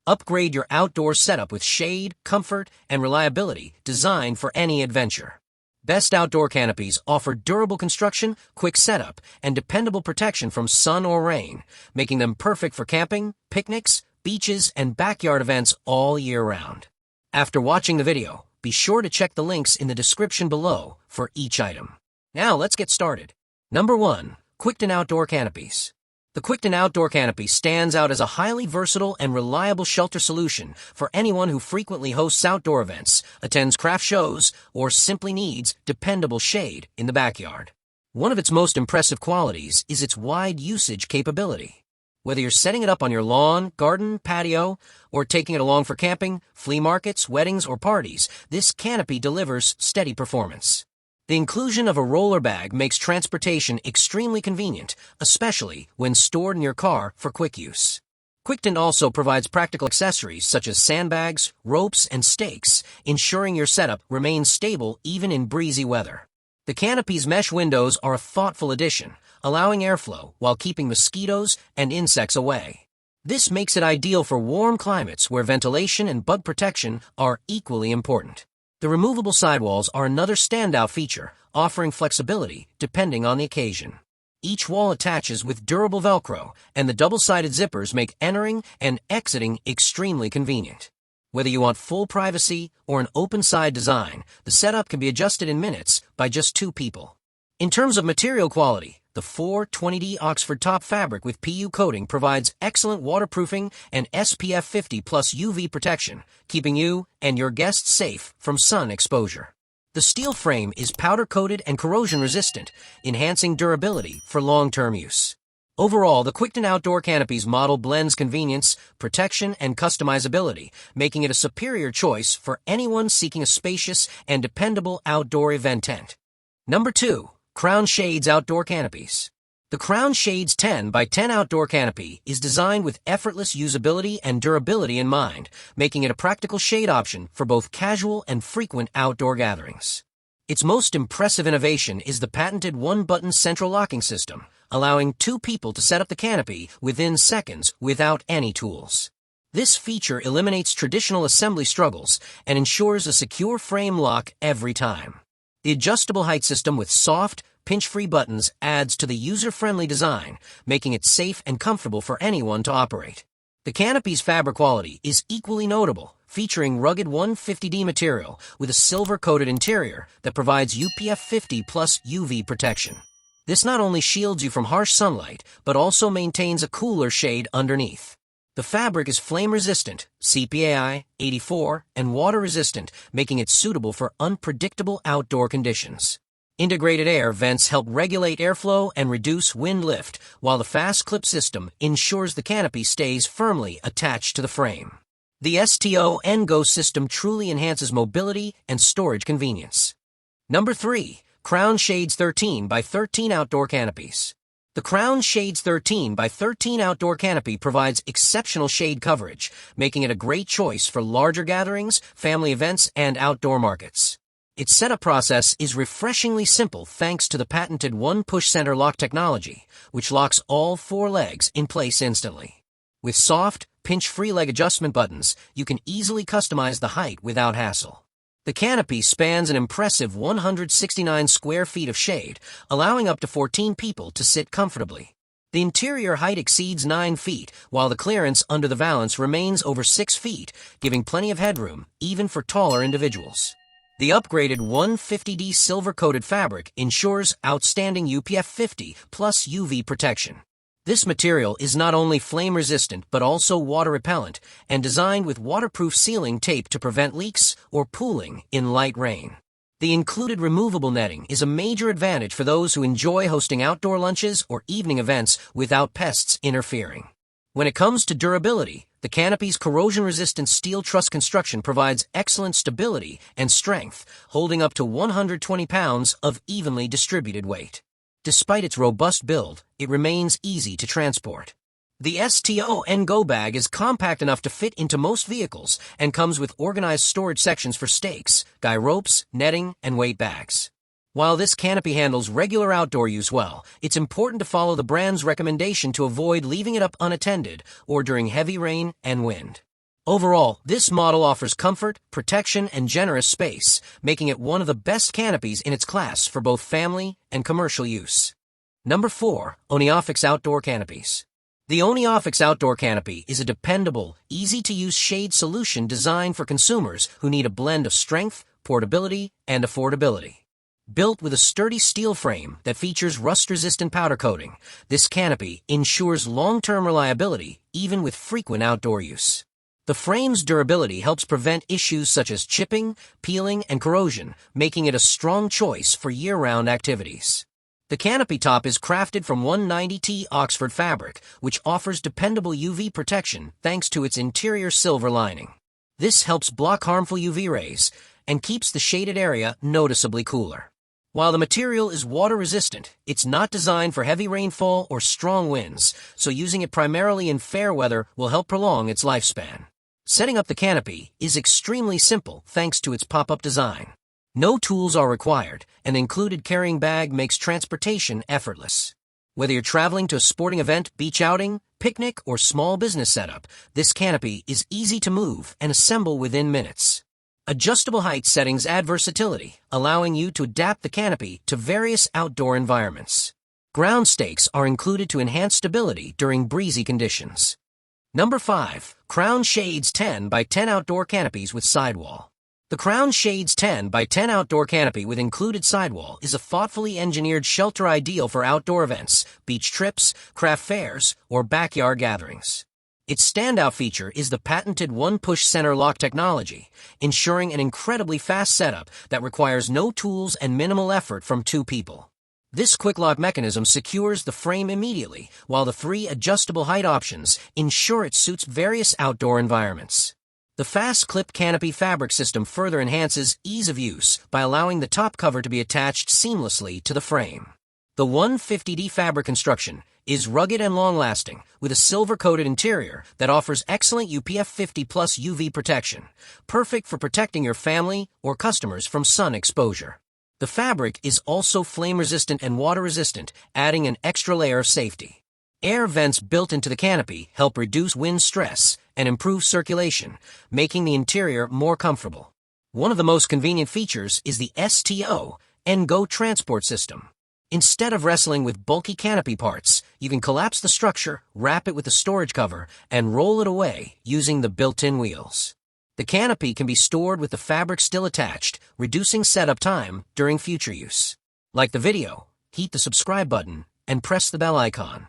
Upgrade your outdoor setup with shade, comfort, and reliability designed for any adventure. Best Outdoor Canopies offer durable construction, quick setup, and dependable protection from sun or rain, making them perfect for camping, picnics, beaches, and backyard events all year round. After watching the video, be sure to check the links in the description below for each item. Now let's get started. Number 1. Quictent Outdoor Canopies. The Quictent Outdoor Canopy stands out as a highly versatile and reliable shelter solution for anyone who frequently hosts outdoor events, attends craft shows, or simply needs dependable shade in the backyard. One of its most impressive qualities is its wide usage capability. Whether you're setting it up on your lawn, garden, patio, or taking it along for camping, flea markets, weddings, or parties, this canopy delivers steady performance. The inclusion of a roller bag makes transportation extremely convenient, especially when stored in your car for quick use. Quictent also provides practical accessories such as sandbags, ropes, and stakes, ensuring your setup remains stable even in breezy weather. The canopy's mesh windows are a thoughtful addition, allowing airflow while keeping mosquitoes and insects away. This makes it ideal for warm climates where ventilation and bug protection are equally important. The removable sidewalls are another standout feature, offering flexibility depending on the occasion. Each wall attaches with durable Velcro, and the double-sided zippers make entering and exiting extremely convenient. Whether you want full privacy or an open-side design, the setup can be adjusted in minutes by just 2 people. In terms of material quality, the 420D Oxford top fabric with PU coating provides excellent waterproofing and SPF 50 plus UV protection, keeping you and your guests safe from sun exposure. The steel frame is powder-coated and corrosion-resistant, enhancing durability for long-term use. Overall, the Quictent Outdoor Canopies model blends convenience, protection, and customizability, making it a superior choice for anyone seeking a spacious and dependable outdoor event tent. Number 2. Crown Shades Outdoor Canopies. The Crown Shades 10 by 10 Outdoor Canopy is designed with effortless usability and durability in mind, making it a practical shade option for both casual and frequent outdoor gatherings. Its most impressive innovation is the patented one-button central locking system, allowing 2 people to set up the canopy within seconds without any tools. This feature eliminates traditional assembly struggles and ensures a secure frame lock every time. The adjustable height system with soft, pinch-free buttons adds to the user-friendly design, making it safe and comfortable for anyone to operate. The canopy's fabric quality is equally notable, featuring rugged 150D material with a silver-coated interior that provides UPF 50 plus UV protection. This not only shields you from harsh sunlight, but also maintains a cooler shade underneath. The fabric is flame-resistant, CPAI 84, and water-resistant, making it suitable for unpredictable outdoor conditions. Integrated air vents help regulate airflow and reduce wind lift, while the fast clip system ensures the canopy stays firmly attached to the frame. The STO-NGO system truly enhances mobility and storage convenience. Number 3. Crown Shades 13 by 13 Outdoor Canopies. The Crown Shades 13 by 13 Outdoor Canopy provides exceptional shade coverage, making it a great choice for larger gatherings, family events, and outdoor markets. Its setup process is refreshingly simple thanks to the patented one-push center lock technology, which locks all 4 legs in place instantly. With soft, pinch-free leg adjustment buttons, you can easily customize the height without hassle. The canopy spans an impressive 169 square feet of shade, allowing up to 14 people to sit comfortably. The interior height exceeds 9 feet, while the clearance under the valance remains over 6 feet, giving plenty of headroom, even for taller individuals. The upgraded 150D silver-coated fabric ensures outstanding UPF 50 plus UV protection. This material is not only flame-resistant but also water-repellent and designed with waterproof sealing tape to prevent leaks or pooling in light rain. The included removable netting is a major advantage for those who enjoy hosting outdoor lunches or evening events without pests interfering. When it comes to durability, the canopy's corrosion-resistant steel truss construction provides excellent stability and strength, holding up to 120 pounds of evenly distributed weight. Despite its robust build, it remains easy to transport. The STO-NGO bag is compact enough to fit into most vehicles and comes with organized storage sections for stakes, guy ropes, netting, and weight bags. While this canopy handles regular outdoor use well, it's important to follow the brand's recommendation to avoid leaving it up unattended or during heavy rain and wind. Overall, this model offers comfort, protection, and generous space, making it one of the best canopies in its class for both family and commercial use. Number 4. Oneofics Outdoor Canopies. The Oneofics Outdoor Canopy is a dependable, easy-to-use shade solution designed for consumers who need a blend of strength, portability, and affordability. Built with a sturdy steel frame that features rust-resistant powder coating, this canopy ensures long-term reliability even with frequent outdoor use. The frame's durability helps prevent issues such as chipping, peeling, and corrosion, making it a strong choice for year-round activities. The canopy top is crafted from 190T Oxford fabric, which offers dependable UV protection thanks to its interior silver lining. This helps block harmful UV rays and keeps the shaded area noticeably cooler. While the material is water-resistant, it's not designed for heavy rainfall or strong winds, so using it primarily in fair weather will help prolong its lifespan. Setting up the canopy is extremely simple thanks to its pop-up design. No tools are required, and an included carrying bag makes transportation effortless. Whether you're traveling to a sporting event, beach outing, picnic, or small business setup, this canopy is easy to move and assemble within minutes. Adjustable height settings add versatility, allowing you to adapt the canopy to various outdoor environments. Ground stakes are included to enhance stability during breezy conditions. Number 5. Crown Shades 10 by 10 Outdoor Canopies with Sidewall. The Crown Shades 10 by 10 Outdoor Canopy with included sidewall is a thoughtfully engineered shelter ideal for outdoor events, beach trips, craft fairs, or backyard gatherings. Its standout feature is the patented one-push center lock technology, ensuring an incredibly fast setup that requires no tools and minimal effort from 2 people. This quick lock mechanism secures the frame immediately, while the 3 adjustable height options ensure it suits various outdoor environments. The fast clip canopy fabric system further enhances ease of use by allowing the top cover to be attached seamlessly to the frame. The 150D fabric construction is rugged and long-lasting, with a silver-coated interior that offers excellent UPF 50+ UV protection, perfect for protecting your family or customers from sun exposure. The fabric is also flame-resistant and water-resistant, adding an extra layer of safety. Air vents built into the canopy help reduce wind stress and improve circulation, making the interior more comfortable. One of the most convenient features is the STO and Go transport system. Instead of wrestling with bulky canopy parts, you can collapse the structure, wrap it with a storage cover, and roll it away using the built-in wheels. The canopy can be stored with the fabric still attached, reducing setup time during future use. Like the video, hit the subscribe button, and press the bell icon.